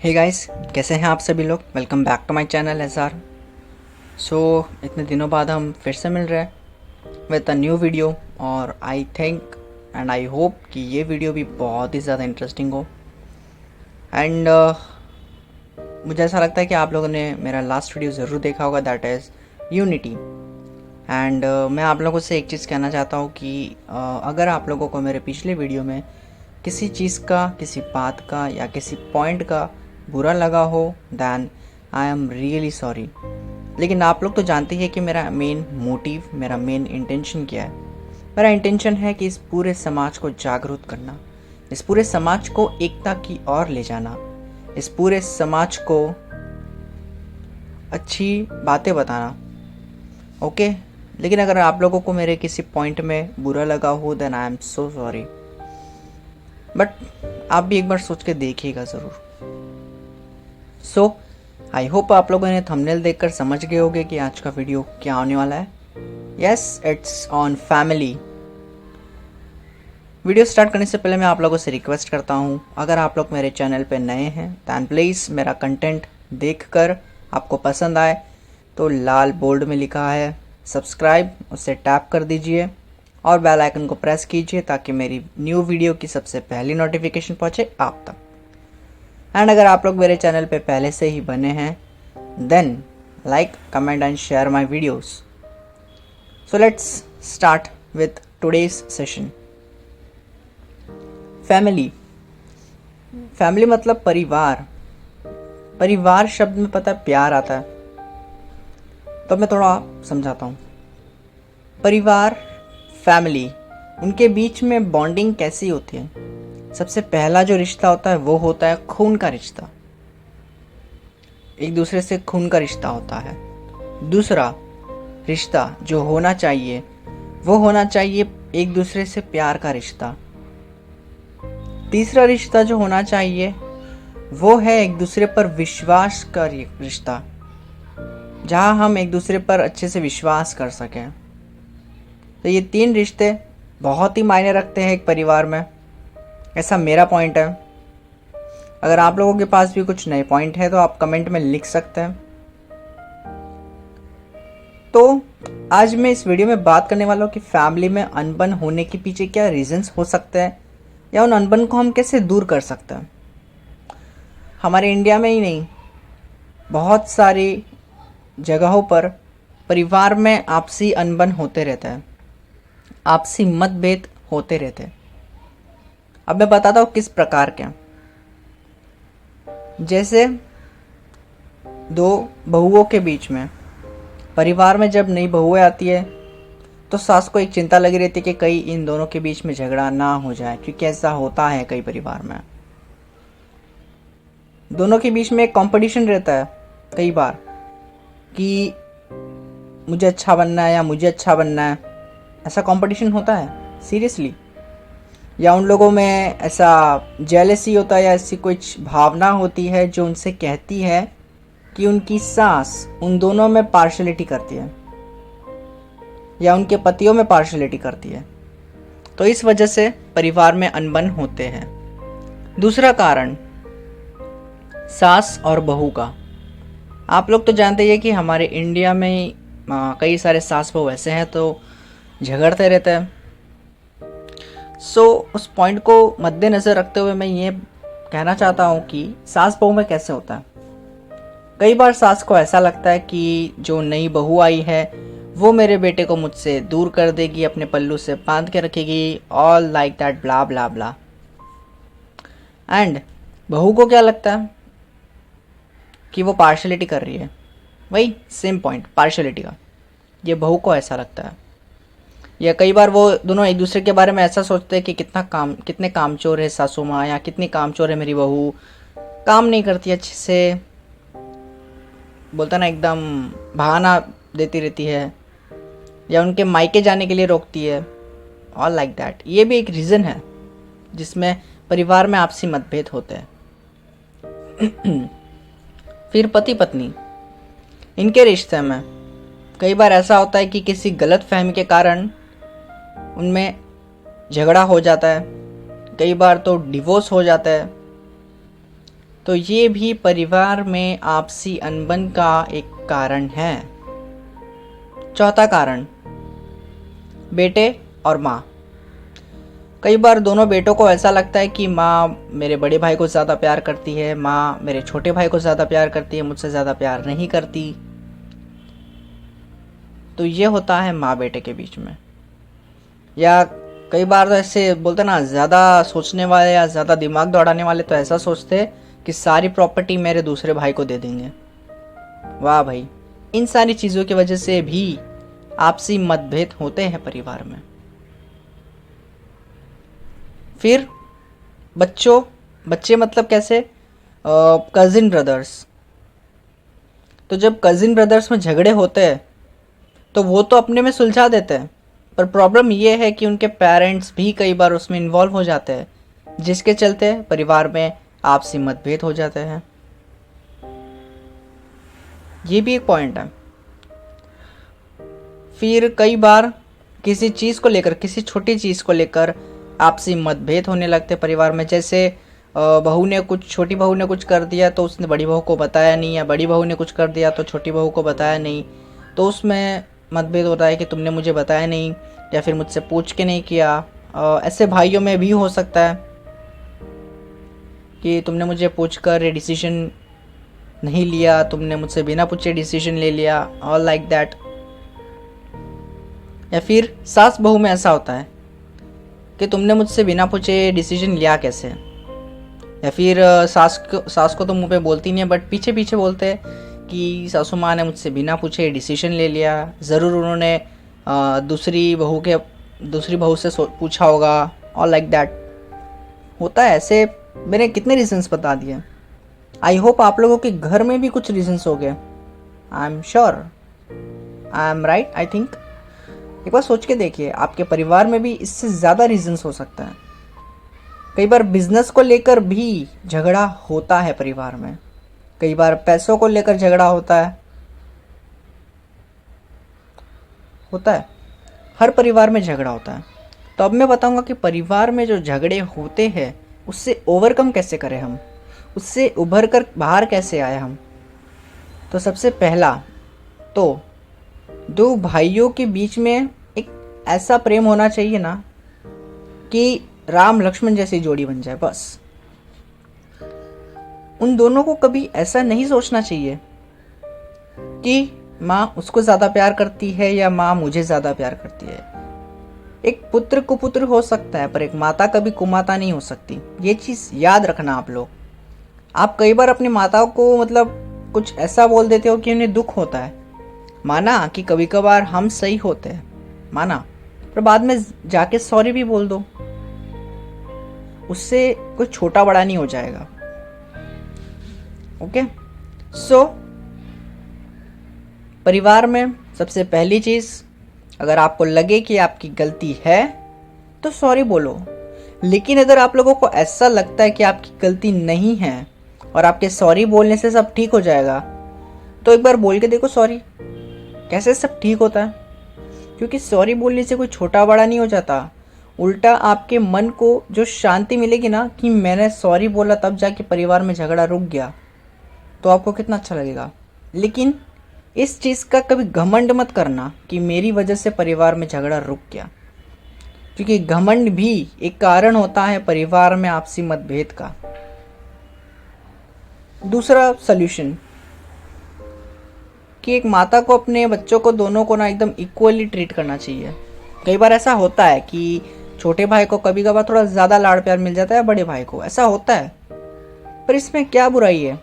Hey guys, कैसे हैं आप सभी लोग। Welcome back to my channel SR। इतने दिनों बाद हम फिर से मिल रहे हैं विद अ न्यू वीडियो। और I think and I hope कि ये वीडियो भी बहुत ही ज़्यादा इंटरेस्टिंग हो। एंड मुझे ऐसा लगता है कि आप लोगों ने मेरा लास्ट वीडियो ज़रूर देखा होगा, दैट इज़ यूनिटी। एंड मैं आप लोगों से एक चीज़ कहना चाहता हूँ कि अगर आप लोगों को मेरे पिछले वीडियो में किसी चीज़ का, किसी बात का या किसी पॉइंट का बुरा लगा हो, then I am really sorry. लेकिन आप लोग तो जानते ही है कि मेरा मेन मोटिव, मेरा मेन इंटेंशन क्या है। मेरा इंटेंशन है कि इस पूरे समाज को जागरूक करना, इस पूरे समाज को एकता की ओर ले जाना, इस पूरे समाज को अच्छी बातें बताना। ओके लेकिन अगर आप लोगों को मेरे किसी पॉइंट में बुरा लगा हो, then I am so sorry. But आप भी एक बार सोच के देखिएगा ज़रूर। आई होप आप लोगों ने थंबनेल देखकर समझ गए होंगे कि आज का वीडियो क्या होने वाला है। Yes, it's on family. Video start करने से पहले मैं आप लोगों से रिक्वेस्ट करता हूँ, अगर आप लोग मेरे चैनल पे नए हैं दैन प्लीज़ मेरा कंटेंट देखकर आपको पसंद आए तो लाल बोल्ड में लिखा है सब्सक्राइब, उसे टैप कर दीजिए और बेल आइकन को प्रेस कीजिए ताकि मेरी न्यू वीडियो की सबसे पहली नोटिफिकेशन पहुँचे आप तक। एंड अगर आप लोग मेरे चैनल पे पहले से ही बने हैं then like, comment and share my videos. So let's start with today's session. Family. Family मतलब परिवार। परिवार शब्द में पता है प्यार आता है, तो मैं थोड़ा समझाता हूँ। परिवार, फैमिली, उनके बीच में बॉन्डिंग कैसी होती है। सबसे पहला जो रिश्ता होता है वो होता है खून का रिश्ता, एक दूसरे से खून का रिश्ता होता है। दूसरा रिश्ता जो होना चाहिए वो होना चाहिए एक दूसरे से प्यार का रिश्ता। तीसरा रिश्ता जो होना चाहिए वो है एक दूसरे पर विश्वास का रिश्ता, जहां हम एक दूसरे पर अच्छे से विश्वास कर सकें। तो ये तीन रिश्ते बहुत ही मायने रखते हैं एक परिवार में, ऐसा मेरा पॉइंट है। अगर आप लोगों के पास भी कुछ नए पॉइंट है तो आप कमेंट में लिख सकते हैं। तो आज मैं इस वीडियो में बात करने वाला हूँ कि फैमिली में अनबन होने के पीछे क्या रीजंस हो सकते हैं या उन अनबन को हम कैसे दूर कर सकते हैं। हमारे इंडिया में ही नहीं, बहुत सारी जगहों पर परिवार में आपसी अनबन होते रहता है, आपसी मतभेद होते रहते हैं। अब मैं बताता हूँ किस प्रकार के। जैसे दो बहुओं के बीच में, परिवार में जब नई बहुएं आती है तो सास को एक चिंता लगी रहती है कि कहीं इन दोनों के बीच में झगड़ा ना हो जाए, क्योंकि ऐसा होता है कई परिवार में। दोनों के बीच में एक कंपटीशन रहता है कई बार कि मुझे अच्छा बनना है या मुझे अच्छा बनना है, ऐसा कंपटीशन होता है सीरियसली। या उन लोगों में ऐसा जेलसी होता है या ऐसी कुछ भावना होती है जो उनसे कहती है कि उनकी सास उन दोनों में पार्शलिटी करती है या उनके पतियों में पार्शलिटी करती है। तो इस वजह से परिवार में अनबन होते हैं। दूसरा कारण सास और बहू का। आप लोग तो जानते ही है कि हमारे इंडिया में कई सारे सास बहू ऐसे हैं तो झगड़ते रहते हैं। उस पॉइंट को मद्देनज़र रखते हुए मैं ये कहना चाहता हूँ कि सास बहू में कैसे होता है। कई बार सास को ऐसा लगता है कि जो नई बहू आई है वो मेरे बेटे को मुझसे दूर कर देगी, अपने पल्लू से बांध के रखेगी, all like that, blah blah blah. And बहू को क्या लगता है कि वो पार्शलिटी कर रही है, वही सेम पॉइंट पार्शलिटी का, ये बहू को ऐसा लगता है। या कई बार वो दोनों एक दूसरे के बारे में ऐसा सोचते हैं कि कितने कामचोर है सासू माँ, या कितनी कामचोर है मेरी बहू, काम नहीं करती अच्छे से, बोलता ना एकदम बहाना देती रहती है, या उनके मायके जाने के लिए रोकती है, ऑल लाइक दैट। ये भी एक रीज़न है जिसमें परिवार में आपसी मतभेद होते हैं। फिर पति पत्नी, इनके रिश्ते में कई बार ऐसा होता है कि किसी गलत फहमी के कारण उनमें झगड़ा हो जाता है, कई बार तो डिवोर्स हो जाता है। तो ये भी परिवार में आपसी अनबन का एक कारण है। चौथा कारण, बेटे और माँ। कई बार दोनों बेटों को ऐसा लगता है कि माँ मेरे बड़े भाई को ज़्यादा प्यार करती है, माँ मेरे छोटे भाई को ज़्यादा प्यार करती है, मुझसे ज़्यादा प्यार नहीं करती। तो ये होता है माँ बेटे के बीच में। या कई बार तो ऐसे बोलते ना, ज़्यादा सोचने वाले या ज़्यादा दिमाग दौड़ाने वाले तो ऐसा सोचते कि सारी प्रॉपर्टी मेरे दूसरे भाई को दे देंगे। वाह भाई, इन सारी चीज़ों की वजह से भी आपसी मतभेद होते हैं परिवार में। फिर बच्चे मतलब कैसे, कज़िन ब्रदर्स। तो जब कज़िन ब्रदर्स में झगड़े होते हैं तो वो तो अपने में सुलझा देते हैं, पर प्रॉब्लम ये है कि उनके पेरेंट्स भी कई बार उसमें इन्वॉल्व हो जाते हैं, जिसके चलते परिवार में आपसी मतभेद हो जाते हैं। ये भी एक पॉइंट है। फिर कई बार किसी चीज़ को लेकर, किसी छोटी चीज़ को लेकर आपसी मतभेद होने लगते परिवार में। जैसे छोटी बहू ने कुछ कर दिया तो उसने बड़ी बहू को बताया नहीं, या बड़ी बहू ने कुछ कर दिया तो छोटी बहू को बताया नहीं, तो उसमें मतभेद होता है कि तुमने मुझे बताया नहीं या फिर मुझसे पूछ के नहीं किया। ऐसे भाइयों में भी हो सकता है कि तुमने मुझे पूछकर डिसीजन नहीं लिया, तुमने मुझसे बिना पूछे डिसीजन ले लिया, ऑल लाइक दैट। या फिर सास बहू में ऐसा होता है कि तुमने मुझसे बिना पूछे डिसीजन लिया कैसे। या फिर सास को तो मुंह पे बोलती नहीं है, बट पीछे पीछे बोलते हैं कि सासू माँ ने मुझसे बिना पूछे डिसीजन ले लिया, ज़रूर उन्होंने दूसरी बहू से पूछा होगा, और लाइक दैट होता है। ऐसे मैंने कितने रीजंस बता दिए। आई होप आप लोगों के घर में भी कुछ रीजंस हो गए। I am sure, I am right, I think. एक बार सोच के देखिए, आपके परिवार में भी इससे ज़्यादा रीजंस हो सकता है। कई बार बिजनेस को लेकर भी झगड़ा होता है परिवार में, कई बार पैसों को लेकर झगड़ा होता है। हर परिवार में झगड़ा होता है। तो अब मैं बताऊंगा कि परिवार में जो झगड़े होते हैं उससे ओवरकम कैसे करें हम, उससे उभर कर बाहर कैसे आए हम। तो सबसे पहला तो दो भाइयों के बीच में एक ऐसा प्रेम होना चाहिए ना कि राम लक्ष्मण जैसी जोड़ी बन जाए। बस उन दोनों को कभी ऐसा नहीं सोचना चाहिए कि माँ उसको ज़्यादा प्यार करती है या माँ मुझे ज़्यादा प्यार करती है। एक पुत्र कुपुत्र हो सकता है, पर एक माता कभी कुमाता नहीं हो सकती। ये चीज़ याद रखना आप लोग। आप कई बार अपनी माताओं को मतलब कुछ ऐसा बोल देते हो कि उन्हें दुख होता है। माना कि कभी कभार हम सही होते हैं, माना, पर बाद में जाके सॉरी भी बोल दो, उससे कोई छोटा बड़ा नहीं हो जाएगा। ओके, सो परिवार में सबसे पहली चीज़, अगर आपको लगे कि आपकी गलती है तो सॉरी बोलो। लेकिन अगर आप लोगों को ऐसा लगता है कि आपकी गलती नहीं है और आपके सॉरी बोलने से सब ठीक हो जाएगा, तो एक बार बोल के देखो सॉरी, कैसे सब ठीक होता है। क्योंकि सॉरी बोलने से कोई छोटा बड़ा नहीं हो जाता। उल्टा आपके मन को जो शांति मिलेगी ना कि मैंने सॉरी बोला तब जाके परिवार में झगड़ा रुक गया, तो आपको कितना अच्छा लगेगा। लेकिन इस चीज़ का कभी घमंड मत करना कि मेरी वजह से परिवार में झगड़ा रुक गया, क्योंकि घमंड भी एक कारण होता है परिवार में आपसी मतभेद का। दूसरा सॉल्यूशन कि एक माता को अपने बच्चों को दोनों को ना एकदम इक्वली ट्रीट करना चाहिए। कई बार ऐसा होता है कि छोटे भाई को कभी कभार थोड़ा ज़्यादा लाड़ प्यार मिल जाता है, बड़े भाई को ऐसा होता है, पर इसमें क्या बुराई है।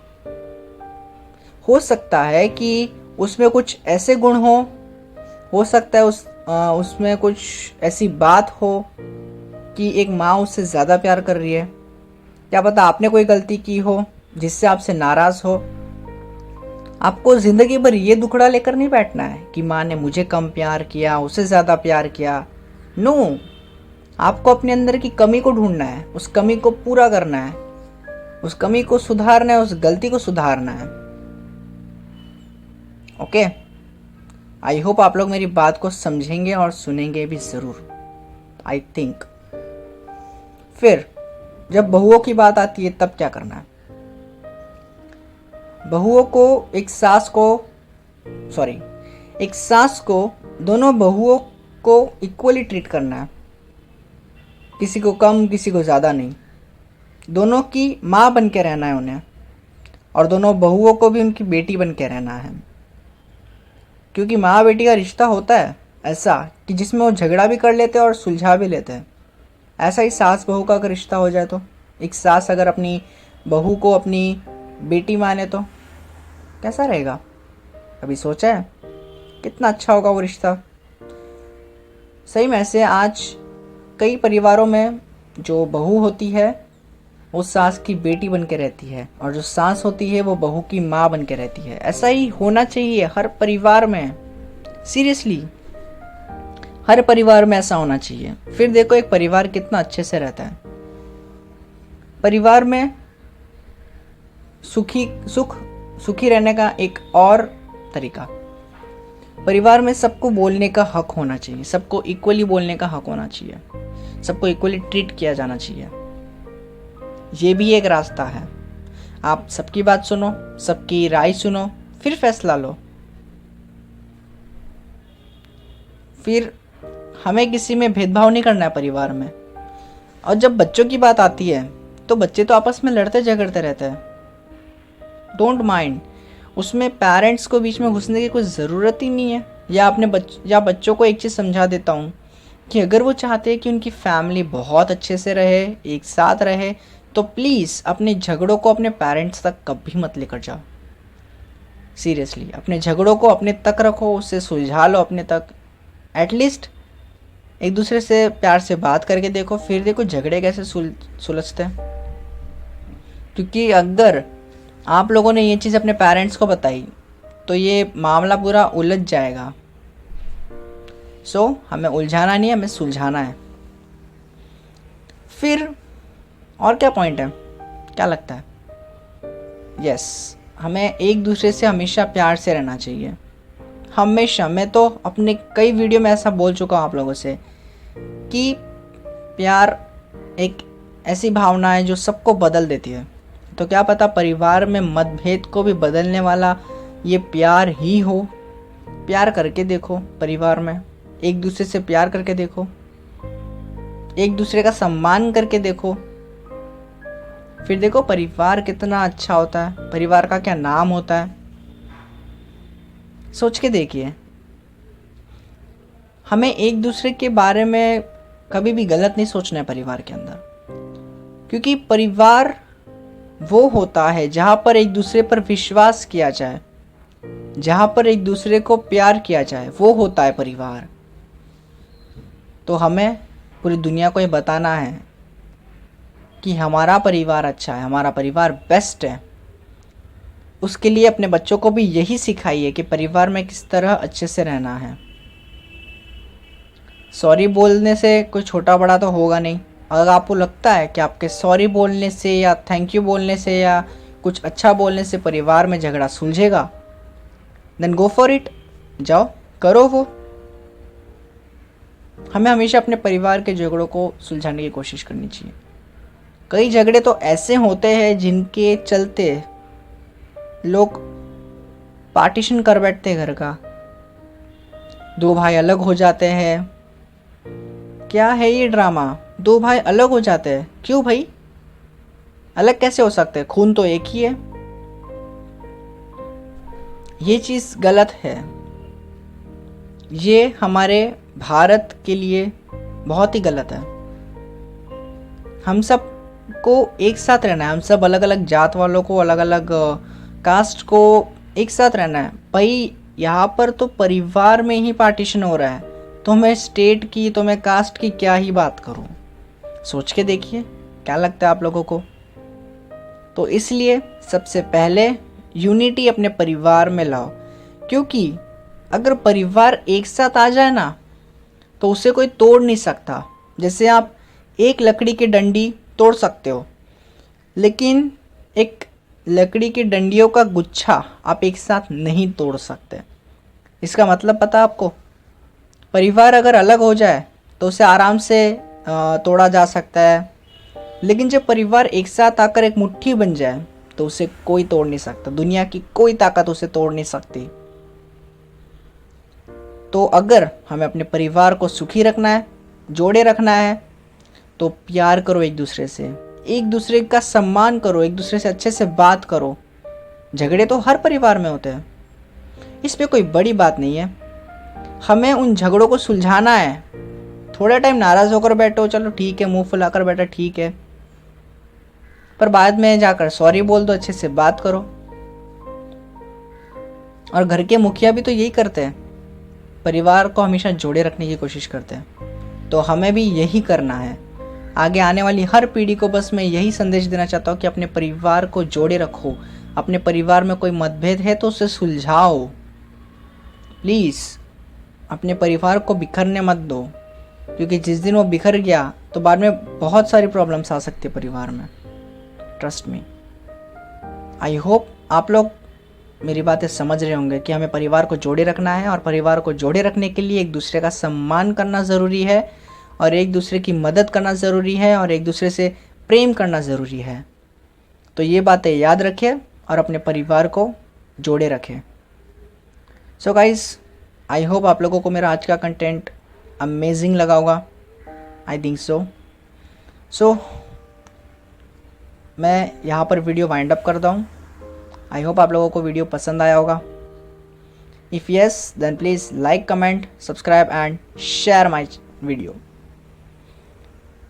हो सकता है कि उसमें कुछ ऐसे गुण हो सकता है उसमें कुछ ऐसी बात हो कि एक माँ उससे ज़्यादा प्यार कर रही है। क्या पता आपने कोई गलती की हो जिससे आपसे नाराज़ हो। आपको ज़िंदगी भर ये दुखड़ा लेकर नहीं बैठना है कि माँ ने मुझे कम प्यार किया, उसे ज़्यादा प्यार किया। नो, आपको अपने अंदर की कमी को ढूंढना है, उस कमी को पूरा करना है, उस कमी को सुधारना है, उस गलती को सुधारना है। ओके, आई होप आप लोग मेरी बात को समझेंगे और सुनेंगे भी ज़रूर, आई थिंक। फिर जब बहुओं की बात आती है तब क्या करना है। बहुओं को एक सास को सॉरी एक सास को दोनों बहुओं को इक्वली ट्रीट करना है, किसी को कम किसी को ज़्यादा नहीं। दोनों की माँ बन के रहना है उन्हें, और दोनों बहुओं को भी उनकी बेटी बन के रहना है। क्योंकि माँ बेटी का रिश्ता होता है ऐसा कि जिसमें वो झगड़ा भी कर लेते हैं और सुलझा भी लेते हैं। ऐसा ही सास बहू का अगर रिश्ता हो जाए तो, एक सास अगर अपनी बहू को अपनी बेटी माने तो कैसा रहेगा? कभी सोचा है कितना अच्छा होगा वो रिश्ता? सही में ऐसे आज कई परिवारों में जो बहू होती है वो सास की बेटी बन के रहती है, और जो सास होती है वो बहू की माँ बन के रहती है। ऐसा ही होना चाहिए हर परिवार में, सीरियसली हर परिवार में ऐसा होना चाहिए। फिर देखो एक परिवार कितना अच्छे से रहता है। परिवार में सुखी रहने का एक और तरीका, परिवार में सबको बोलने का हक होना चाहिए, सबको इक्वली बोलने का हक होना चाहिए, सबको इक्वली ट्रीट किया जाना चाहिए। ये भी एक रास्ता है। आप सबकी बात सुनो, सबकी राय सुनो, फिर फैसला लो। फिर हमें किसी में भेदभाव नहीं करना है परिवार में। और जब बच्चों की बात आती है तो बच्चे तो आपस में लड़ते झगड़ते रहते हैं, डोंट माइंड। उसमें पेरेंट्स को बीच में घुसने की कोई ज़रूरत ही नहीं है। या बच्चों को एक चीज़ समझा देता हूँ कि अगर वो चाहते हैं कि उनकी फैमिली बहुत अच्छे से रहे, एक साथ रहे, तो प्लीज़ अपने झगड़ों को अपने पेरेंट्स तक कभी मत लेकर जाओ। सीरियसली अपने झगड़ों को अपने तक रखो, उससे सुलझा लो अपने तक। एटलीस्ट एक दूसरे से प्यार से बात करके देखो, फिर देखो झगड़े कैसे सुलझते हैं। क्योंकि अगर आप लोगों ने ये चीज़ अपने पेरेंट्स को बताई तो ये मामला पूरा उलझ जाएगा। सो हमें उलझाना नहीं है, हमें सुलझाना है। फिर और क्या पॉइंट है, क्या लगता है? यस, हमें एक दूसरे से हमेशा प्यार से रहना चाहिए, हमेशा। मैं तो अपने कई वीडियो में ऐसा बोल चुका हूँ आप लोगों से कि प्यार एक ऐसी भावना है जो सबको बदल देती है। तो क्या पता परिवार में मतभेद को भी बदलने वाला ये प्यार ही हो। प्यार करके देखो, परिवार में एक दूसरे से प्यार करके देखो, एक दूसरे का सम्मान करके देखो, फिर देखो परिवार कितना अच्छा होता है, परिवार का क्या नाम होता है। सोच के देखिए। हमें एक दूसरे के बारे में कभी भी गलत नहीं सोचना है परिवार के अंदर, क्योंकि परिवार वो होता है जहाँ पर एक दूसरे पर विश्वास किया जाए, जहाँ पर एक दूसरे को प्यार किया जाए, वो होता है परिवार। तो हमें पूरी दुनिया को ये बताना है कि हमारा परिवार अच्छा है, हमारा परिवार बेस्ट है। उसके लिए अपने बच्चों को भी यही सिखाइए कि परिवार में किस तरह अच्छे से रहना है। सॉरी बोलने से कोई छोटा बड़ा तो होगा नहीं। अगर आपको लगता है कि आपके सॉरी बोलने से या थैंक यू बोलने से या कुछ अच्छा बोलने से परिवार में झगड़ा सुलझेगा, देन गो फॉर इट, जाओ करो वो। हमें हमेशा अपने परिवार के झगड़ों को सुलझाने की कोशिश करनी चाहिए। कई झगड़े तो ऐसे होते हैं जिनके चलते लोग पार्टीशन कर बैठते हैं घर का, दो भाई अलग हो जाते हैं। क्या है ये ड्रामा? दो भाई अलग हो जाते हैं? क्यों भाई, अलग कैसे हो सकते हैं? खून तो एक ही है। ये चीज़ गलत है। ये हमारे भारत के लिए बहुत ही गलत है। हम सब को एक साथ रहना है, हम सब अलग अलग जात वालों को, अलग अलग कास्ट को एक साथ रहना है। भाई यहाँ पर तो परिवार में ही पार्टीशन हो रहा है, तो मैं स्टेट की, तो मैं कास्ट की क्या ही बात करूँ? सोच के देखिए, क्या लगता है आप लोगों को? तो इसलिए सबसे पहले यूनिटी अपने परिवार में लाओ, क्योंकि अगर परिवार एक साथ आ जाए ना तो उसे कोई तोड़ नहीं सकता। जैसे आप एक लकड़ी की डंडी तोड़ सकते हो, लेकिन एक लकड़ी की डंडियों का गुच्छा आप एक साथ नहीं तोड़ सकते। इसका मतलब पता आपको? परिवार अगर अलग हो जाए तो उसे आराम से तोड़ा जा सकता है, लेकिन जब परिवार एक साथ आकर एक मुट्ठी बन जाए तो उसे कोई तोड़ नहीं सकता, दुनिया की कोई ताकत उसे तोड़ नहीं सकती। तो अगर हमें अपने परिवार को सुखी रखना है, जोड़े रखना है, तो प्यार करो एक दूसरे से, एक दूसरे का सम्मान करो, एक दूसरे से अच्छे से बात करो। झगड़े तो हर परिवार में होते हैं, इसमें कोई बड़ी बात नहीं है। हमें उन झगड़ों को सुलझाना है। थोड़ा टाइम नाराज़ होकर बैठो, चलो ठीक है, मुंह फुलाकर बैठा ठीक है, पर बाद में जाकर सॉरी बोल दो, अच्छे से बात करो। और घर के मुखिया भी तो यही करते हैं, परिवार को हमेशा जोड़े रखने की कोशिश करते हैं। तो हमें भी यही करना है। आगे आने वाली हर पीढ़ी को बस मैं यही संदेश देना चाहता हूँ कि अपने परिवार को जोड़े रखो। अपने परिवार में कोई मतभेद है तो उसे सुलझाओ। प्लीज़ अपने परिवार को बिखरने मत दो, क्योंकि जिस दिन वो बिखर गया तो बाद में बहुत सारी प्रॉब्लम्स आ सकती है परिवार में। Trust me. आई होप आप लोग मेरी बातें समझ रहे होंगे कि हमें परिवार को जोड़े रखना है, और परिवार को जोड़े रखने के लिए एक दूसरे का सम्मान करना ज़रूरी है, और एक दूसरे की मदद करना ज़रूरी है, और एक दूसरे से प्रेम करना ज़रूरी है। तो ये बातें याद रखें और अपने परिवार को जोड़े रखें। सो गाइज़, आई होप आप लोगों को मेरा आज का कंटेंट अमेजिंग लगा होगा। आई थिंक सो मैं यहाँ पर वीडियो वाइंड अप करता हूँ। आई होप आप लोगों को वीडियो पसंद आया होगा। If yes then please like, comment, subscribe and share my video.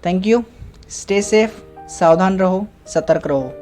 Thank you. Stay safe, सावधान रहो, सतर्क रहो।